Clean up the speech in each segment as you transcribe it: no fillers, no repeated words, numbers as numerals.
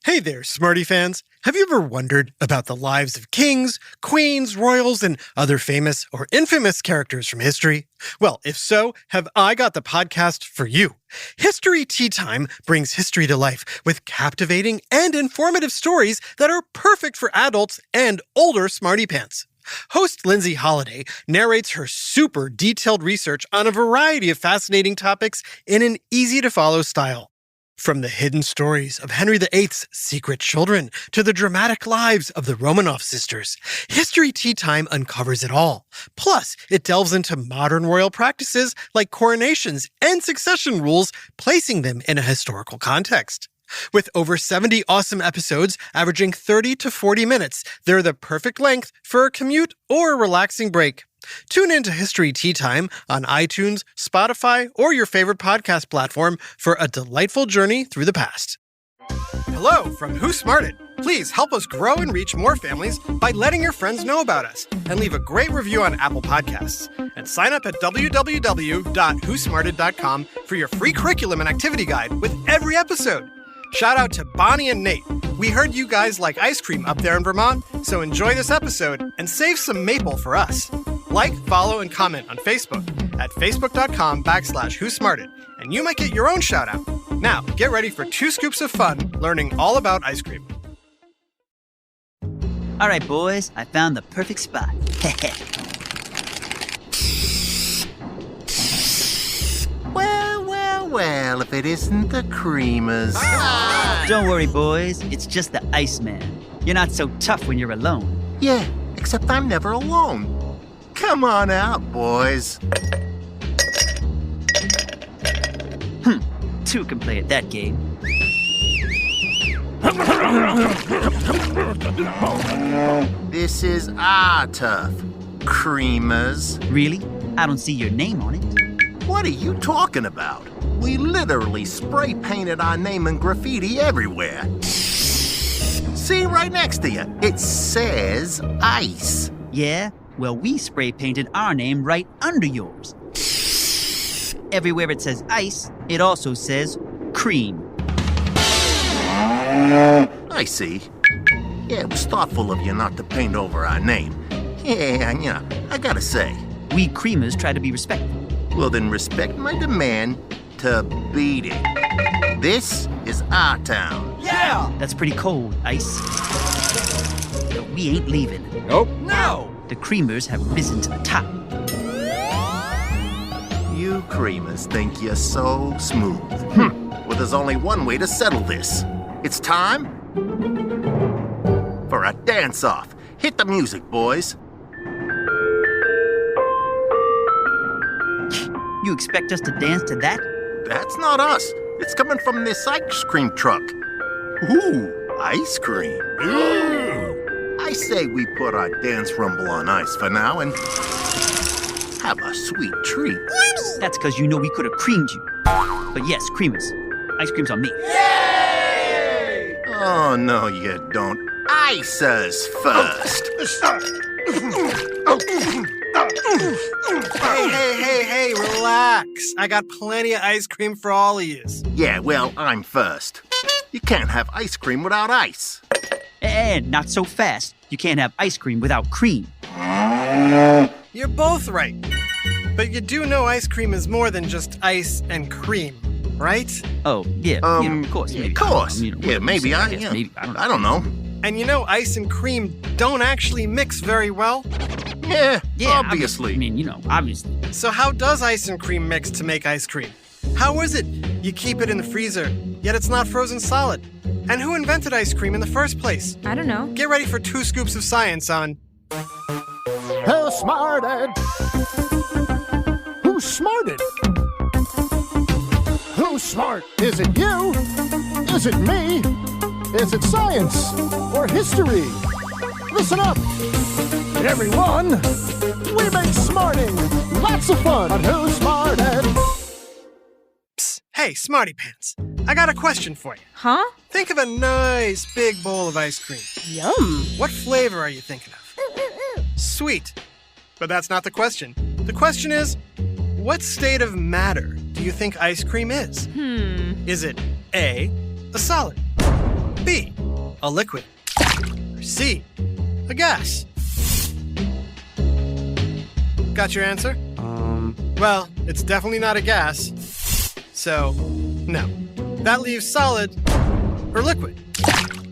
Hey there, Smarty fans. Have you ever wondered about the lives of kings, queens, royals, and other famous or infamous characters from history? Well, if so, have I got the podcast for you. History Tea Time brings history to life with captivating and informative stories that are perfect for adults and older smarty pants. Host Lindsay Holiday narrates her super detailed research on a variety of fascinating topics in an easy-to-follow style. From the hidden stories of Henry VIII's secret children to the dramatic lives of the Romanov sisters, History Tea Time uncovers it all. Plus, it delves into modern royal practices like coronations and succession rules, placing them in a historical context. With over 70 awesome episodes averaging 30 to 40 minutes, they're the perfect length for a commute or a relaxing break. Tune in to History Tea Time on iTunes, Spotify, or your favorite podcast platform for a delightful journey through the past. Hello from Who Smarted. Please help us grow and reach more families by letting your friends know about us and leave a great review on Apple Podcasts. And sign up at www.whosmarted.com for your free curriculum and activity guide with every episode. Shout out to Bonnie and Nate. We heard you guys like ice cream up there in Vermont, so enjoy this episode and save some maple for us. Like, follow, and comment on Facebook at facebook.com/whosmarted, and you might get your own shout out. Now, get ready for 2 scoops of fun learning all about ice cream. All right, boys, I found the perfect spot. Well, if it isn't the Creamers. Don't worry, boys. It's just the Iceman. You're not so tough when you're alone. Yeah, except I'm never alone. Come on out, boys. 2 can play at that game. This is our turf, Creamers. Really? I don't see your name on it. What are you talking about? We literally spray painted our name in graffiti everywhere. See right next to you. It says Ice. Yeah? Well, we spray painted our name right under yours. Everywhere it says ice, it also says cream. I see. Yeah, it was thoughtful of you not to paint over our name. Yeah, I gotta say. We creamers try to be respectful. Well, then respect my demand to beat it. This is our town. Yeah! That's pretty cold, Ice. But we ain't leaving. Nope. No! The creamers have risen to the top. You Creamers think you're so smooth. Well, there's only one way to settle this. It's time for a dance-off. Hit the music, boys. You expect us to dance to that? That's not us. It's coming from this ice cream truck. Ooh, ice cream. Ooh. I say we put our dance rumble on ice for now and have a sweet treat. That's because you know we could have creamed you. But yes, creamers. Ice cream's on me. Yay! Oh, no, you don't. Ice us first. Hey, relax. I got plenty of ice cream for all of yous. Yeah, well, I'm first. You can't have ice cream without ice. And not so fast. You can't have ice cream without cream. You're both right. But you do know ice cream is more than just ice and cream, right? Oh, yeah, of course. Maybe. Of course. Maybe. Maybe. I don't know. And you know ice and cream don't actually mix very well. Yeah, obviously. Obviously. So how does ice and cream mix to make ice cream? How is it you keep it in the freezer, yet it's not frozen solid? And who invented ice cream in the first place? I don't know. Get ready for 2 scoops of science on Who smarted? Who's smarted? Who's smart? Is it you? Is it me? Is it science or history? Listen up, everyone. We make smarting lots of fun on Who Smarted. Psst. Hey, Smarty Pants. I got a question for you. Huh? Think of a nice big bowl of ice cream. Yum. What flavor are you thinking of? Sweet. But that's not the question. The question is, what state of matter do you think ice cream is? Is it A, a solid, B, a liquid? Or C, a gas? Got your answer? Well, it's definitely not a gas. So, no. That leaves solid or liquid.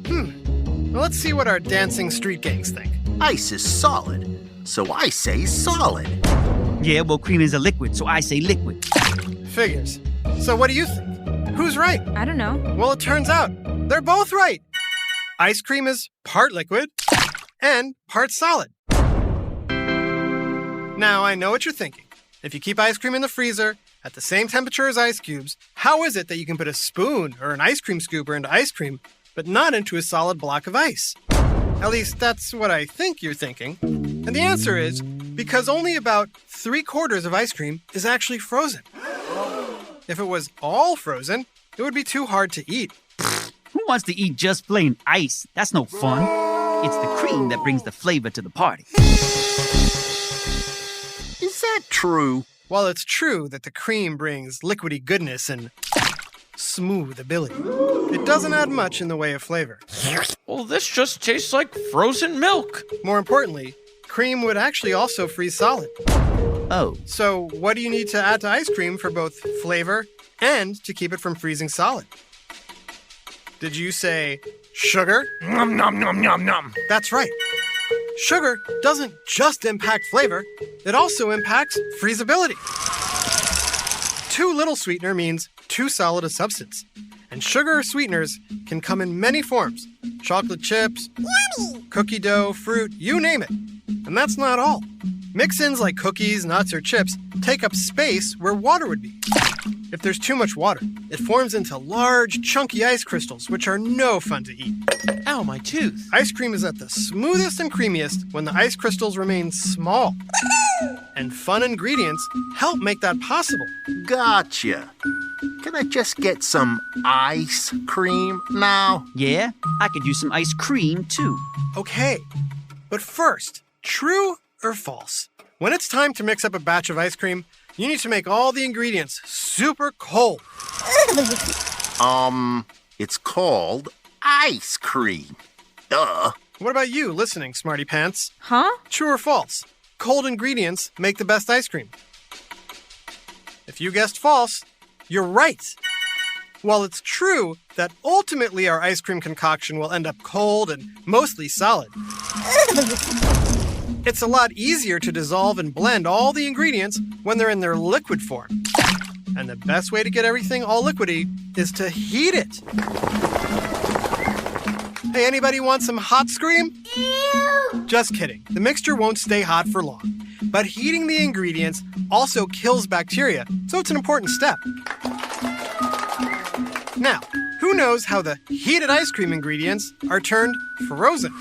Well, let's see what our dancing street gangs think. Ice is solid, so I say solid. Yeah, well, cream is a liquid, so I say liquid. Figures. So what do you think? Who's right? I don't know. Well, it turns out they're both right. Ice cream is part liquid and part solid. Now, I know what you're thinking. If you keep ice cream in the freezer at the same temperature as ice cubes, how is it that you can put a spoon or an ice cream scooper into ice cream, but not into a solid block of ice? At least that's what I think you're thinking. And the answer is because only about 3/4 of ice cream is actually frozen. If it was all frozen, it would be too hard to eat. Who wants to eat just plain ice? That's no fun. It's the cream that brings the flavor to the party. Is that true? While it's true that the cream brings liquidy goodness and smooth ability, it doesn't add much in the way of flavor. Well, this just tastes like frozen milk. More importantly, cream would actually also freeze solid. Oh, So what do you need to add to ice cream for both flavor and to keep it from freezing solid? Did you say sugar? Nom nom nom nom nom. That's right. Sugar doesn't just impact flavor, it also impacts freezability. Too little sweetener means too solid a substance. And sugar sweeteners can come in many forms. Chocolate chips, cookie dough, fruit, you name it. And that's not all. Mix-ins like cookies, nuts, or chips take up space where water would be. If there's too much water, it forms into large, chunky ice crystals, which are no fun to eat. Ow, my tooth. Ice cream is at the smoothest and creamiest when the ice crystals remain small. And fun ingredients help make that possible. Gotcha. Can I just get some ice cream now? yeah, I could use some ice cream too. Okay, but first, true or false? When it's time to mix up a batch of ice cream, you need to make all the ingredients super cold. It's called ice cream. Duh. What about you listening, Smarty Pants? Huh? True or false? Cold ingredients make the best ice cream. If you guessed false, you're right. While it's true that ultimately our ice cream concoction will end up cold and mostly solid, it's a lot easier to dissolve and blend all the ingredients when they're in their liquid form. And the best way to get everything all liquidy is to heat it. Hey, anybody want some hot scream? Ew. Just kidding. The mixture won't stay hot for long. But heating the ingredients also kills bacteria, so it's an important step. Now, who knows how the heated ice cream ingredients are turned frozen?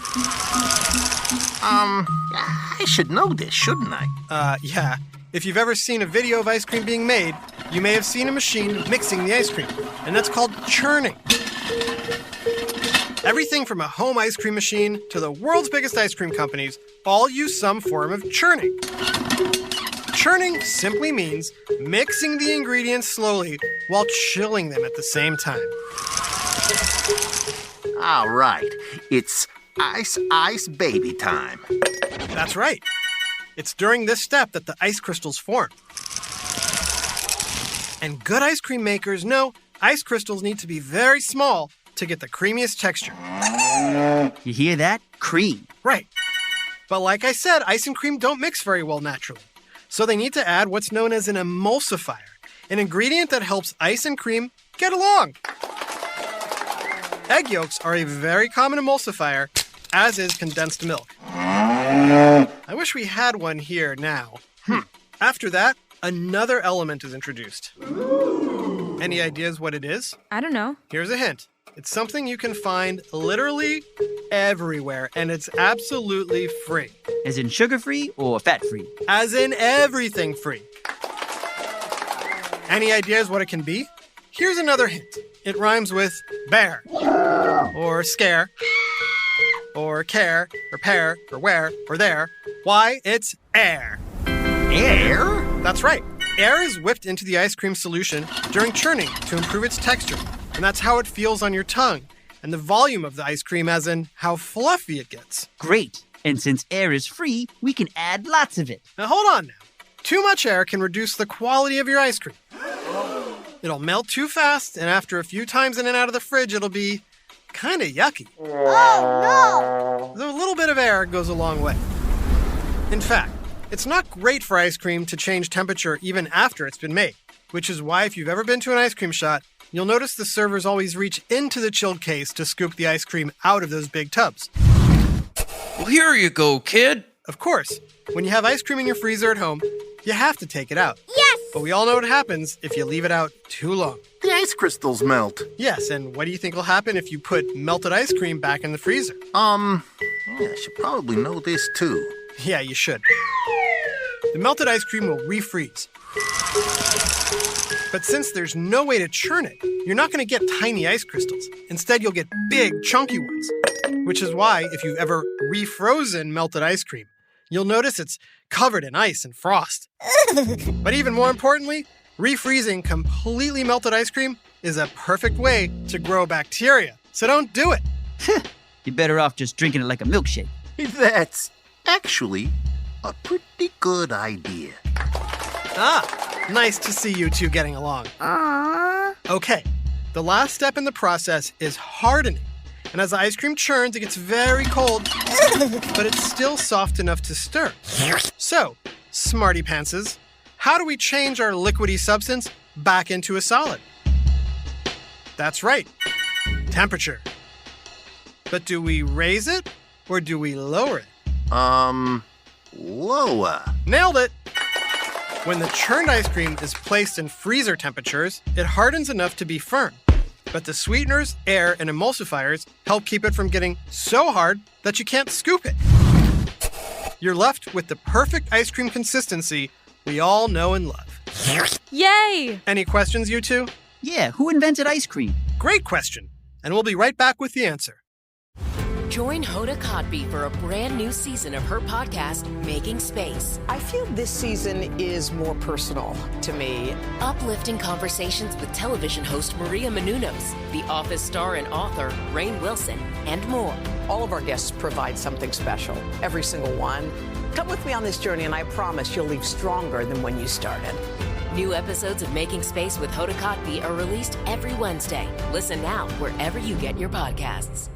I should know this, shouldn't I? Yeah. If you've ever seen a video of ice cream being made, you may have seen a machine mixing the ice cream, and that's called churning. Everything from a home ice cream machine to the world's biggest ice cream companies all use some form of churning. Churning simply means mixing the ingredients slowly while chilling them at the same time. All right. It's ice baby time. That's right. It's during this step that the ice crystals form. And good ice cream makers know ice crystals need to be very small to get the creamiest texture. You hear that? Cream. Right. But like I said, ice and cream don't mix very well naturally. So they need to add what's known as an emulsifier, an ingredient that helps ice and cream get along. Egg yolks are a very common emulsifier, as is condensed milk. I wish we had one here now. After that, another element is introduced. Any ideas what it is? I don't know. Here's a hint. It's something you can find literally everywhere, and it's absolutely free. As in sugar-free or fat-free? As in everything free. Any ideas what it can be? Here's another hint. It rhymes with bear, or scare, or care, or pair, or where, or there. Why, it's air. Air? That's right. Air is whipped into the ice cream solution during churning to improve its texture, and that's how it feels on your tongue. and the volume of the ice cream, as in how fluffy it gets. Great. And since air is free, we can add lots of it. Now hold on now. Too much air can reduce the quality of your ice cream. It'll melt too fast, and after a few times in and out of the fridge, it'll be kind of yucky. Oh, Though a little bit of air goes a long way. In fact, it's not great for ice cream to change temperature even after it's been made, which is why if you've ever been to an ice cream shop, you'll notice the servers always reach into the chilled case to scoop the ice cream out of those big tubs. Well, here you go, kid. Of course, when you have ice cream in your freezer at home, you have to take it out. yes! But we all know what happens if you leave it out too long. The ice crystals melt. Yes, and what do you think will happen if you put melted ice cream back in the freezer? I should probably know this too. Yeah, you should. The melted ice cream will refreeze. But since there's no way to churn it, you're not going to get tiny ice crystals. Instead, you'll get big, chunky ones. Which is why, if you've ever refrozen melted ice cream, you'll notice it's covered in ice and frost. But even more importantly, refreezing completely melted ice cream is a perfect way to grow bacteria. So don't do it. You're better off just drinking it like a milkshake. That's actually a pretty good idea. Ah, nice to see you two getting along. Okay, the last step in the process is hardening. And as the ice cream churns, it gets very cold, but it's still soft enough to stir. So, smarty pantses, how do we change our liquidy substance back into a solid? That's right, temperature. But do we raise it or do we lower it? Lower. Nailed it! When the churned ice cream is placed in freezer temperatures, it hardens enough to be firm. But the sweeteners, air, and emulsifiers help keep it from getting so hard that you can't scoop it. You're left with the perfect ice cream consistency we all know and love. Yay! Any questions, you two? Yeah, who invented ice cream? Great question. And we'll be right back with the answer. Join Hoda Kotb for a brand new season of her podcast, Making Space. I feel this season is more personal to me. Uplifting conversations with television host Maria Menounos, The Office star and author Rainn Wilson, and more. All of our guests provide something special, every single one. Come with me on this journey, and I promise you'll leave stronger than when you started. New episodes of Making Space with Hoda Kotb are released every Wednesday. Listen now wherever you get your podcasts.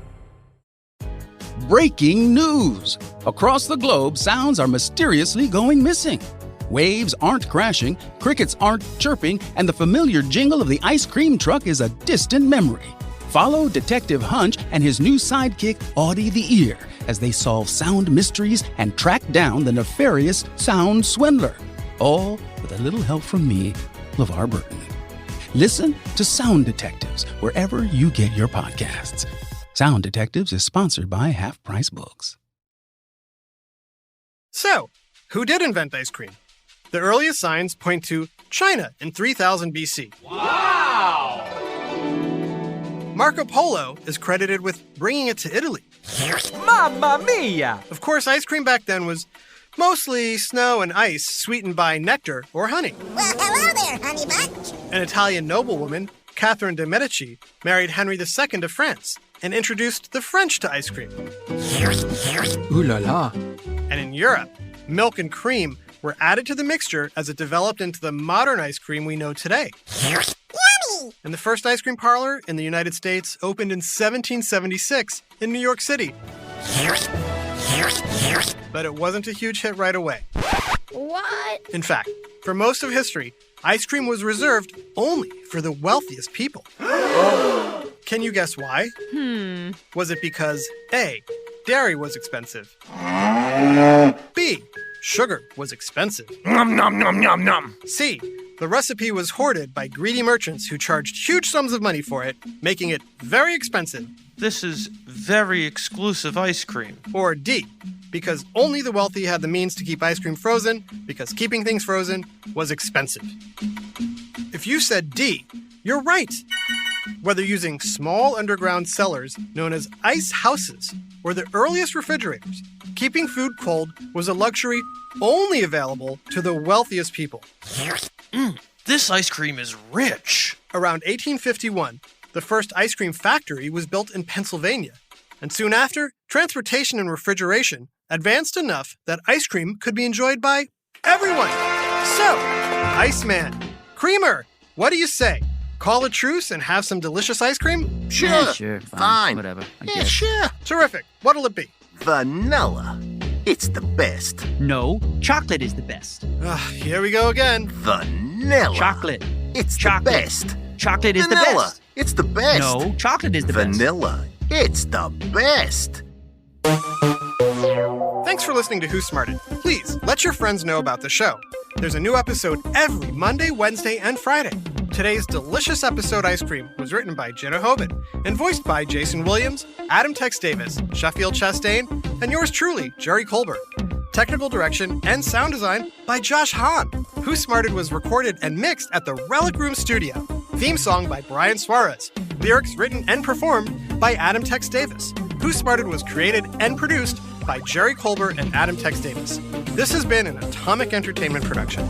Breaking news! Across the globe, sounds are mysteriously going missing. Waves aren't crashing, crickets aren't chirping, and the familiar jingle of the ice cream truck is a distant memory. Follow Detective Hunch and his new sidekick, Audie the Ear, as they solve sound mysteries and track down the nefarious sound swindler. All with a little help from me, LeVar Burton. Listen to Sound Detectives wherever you get your podcasts. Sound Detectives is sponsored by Half Price Books. So, who did invent ice cream? The earliest signs point to China in 3000 BC. Wow! Marco Polo is credited with bringing it to Italy. Mamma mia! Of course, ice cream back then was mostly snow and ice sweetened by nectar or honey. Well, hello there, honey bunch. An Italian noblewoman, Catherine de' Medici, married Henry II of France and introduced the French to ice cream. Ooh la la. And in Europe, milk and cream were added to the mixture as it developed into the modern ice cream we know today. Yummy! And the first ice cream parlor in the United States opened in 1776 in New York City. But it wasn't a huge hit right away. What? In fact, for most of history, ice cream was reserved only for the wealthiest people. Can you guess why? Was it because A, dairy was expensive? B, sugar was expensive? Nom nom nom nom nom. C, the recipe was hoarded by greedy merchants who charged huge sums of money for it, making it very expensive? This is very exclusive ice cream. Or D, because only the wealthy had the means to keep ice cream frozen, because keeping things frozen was expensive. If you said D, you're right. Whether using small underground cellars known as ice houses or the earliest refrigerators, keeping food cold was a luxury only available to the wealthiest people. This ice cream is rich. Around 1851, The first ice cream factory was built in Pennsylvania. And soon after, transportation and refrigeration advanced enough that ice cream could be enjoyed by everyone. So, Iceman, Creamer, what do you say? Call a truce and have some delicious ice cream? Sure. Yeah, sure, fine. Whatever, I Yeah, guess. sure. Terrific. What'll it be? Vanilla. It's the best. No, chocolate is the best. Here we go again. Vanilla. Chocolate. It's Chocolate. the best. Chocolate is Vanilla. the best. It's the best. No, chocolate is the best. Vanilla. It's the best. Thanks for listening to Who Smarted. Please let your friends know about the show. There's a new episode every Monday, Wednesday, and Friday. Today's delicious episode, Ice Cream, was written by Jenna Hoban and voiced by Jason Williams, Adam Tex Davis, Sheffield Chastain, and yours truly, Jerry Colbert. Technical direction and sound design by Josh Hahn. Who Smarted was recorded and mixed at the Relic Room Studio. Theme song by Brian Suarez. Lyrics written and performed by Adam Tex Davis. Who Smarted was created and produced by Jerry Colbert and Adam Tex Davis. This has been an Atomic Entertainment production.